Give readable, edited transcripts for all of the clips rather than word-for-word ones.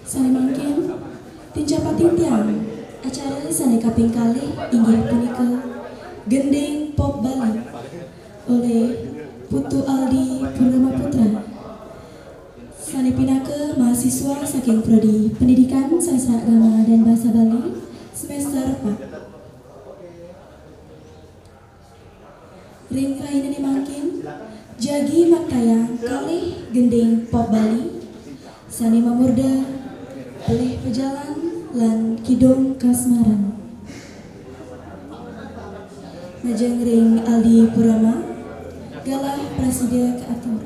Sane mangkin tincapating tiang acara sane kaping kali inggih punika Gending Pop Bali oleh Putu Aldi Purnama Putra. Sane pinake mahasiswa saking Prodi Pendidikan Sastra Agama dan Bahasa Bali semester 4. Ring raine mangkin jagi maktayang kali Gending Pop Bali sane mamurda oleh pejalan lan kidung kasmaran. Majeng ring Aldi Purama galah prasidya keatur.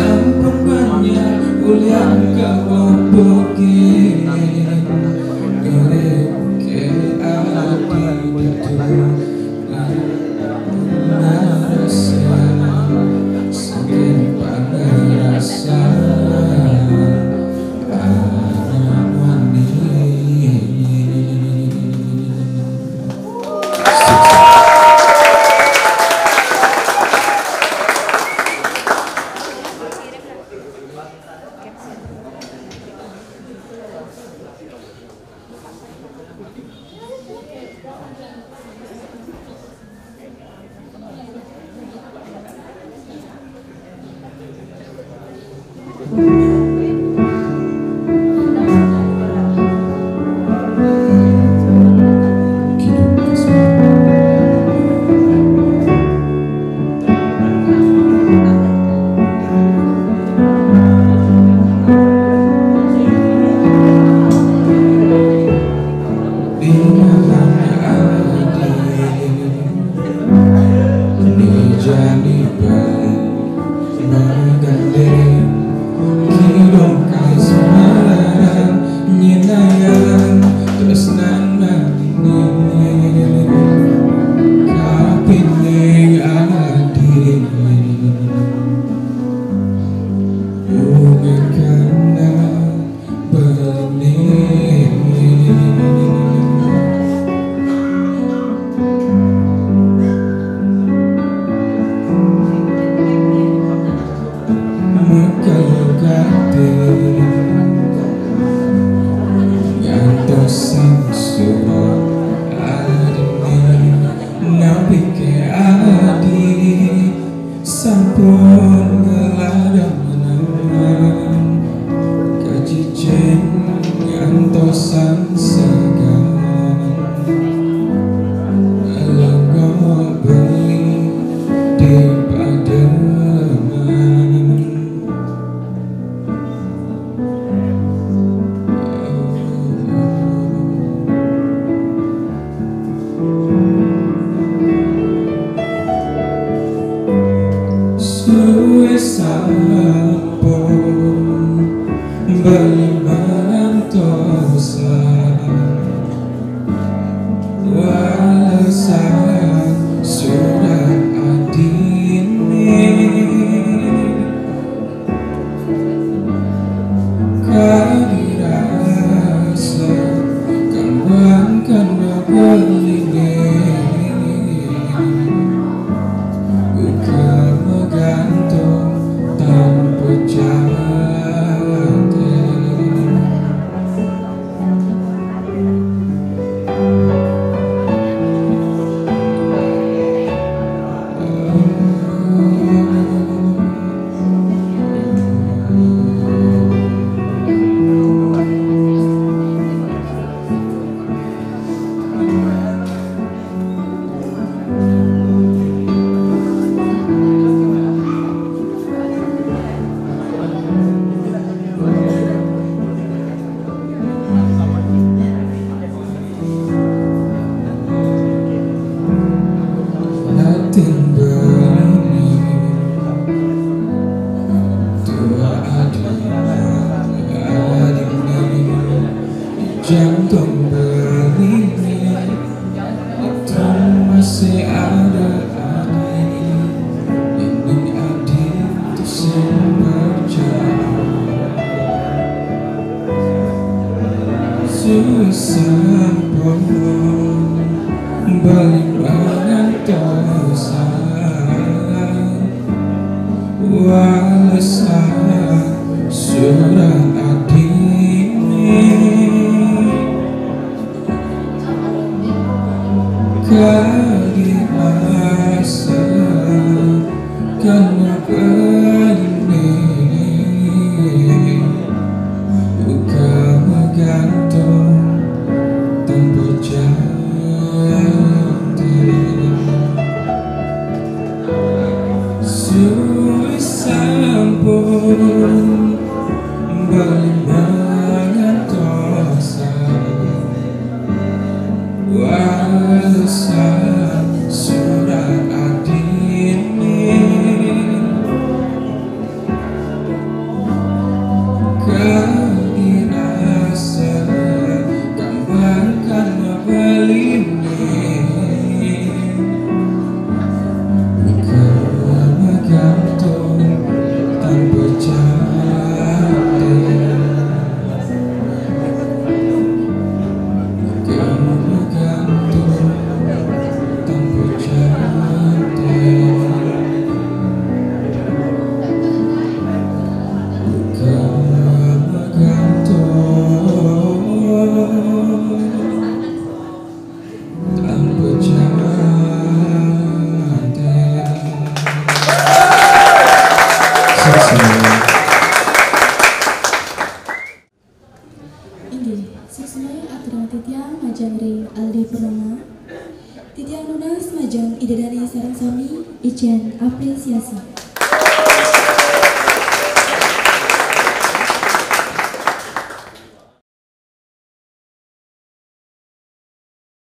sampun banyak ulian kebobokin ngereke adi rasa saking pangerasa sampun ngeladang menawan kejijen ngantosan segan lengo beli di pademan suwe sampun bali mantosan walesan surat adine kadirasa kambang kana beline gantung tanpa jati jantung berini itu masih ada ini adik itu berjalan susah pun balik mengantosan walesan surat kadirasa karena begini buka menggantung tanpa jantung suwi sampun bali mangantosan walesan Inggih, sesuai aturan titiang majang ring Aldi Purnama. Titiang lunas majang idadari sarang sami ijen apresiasi.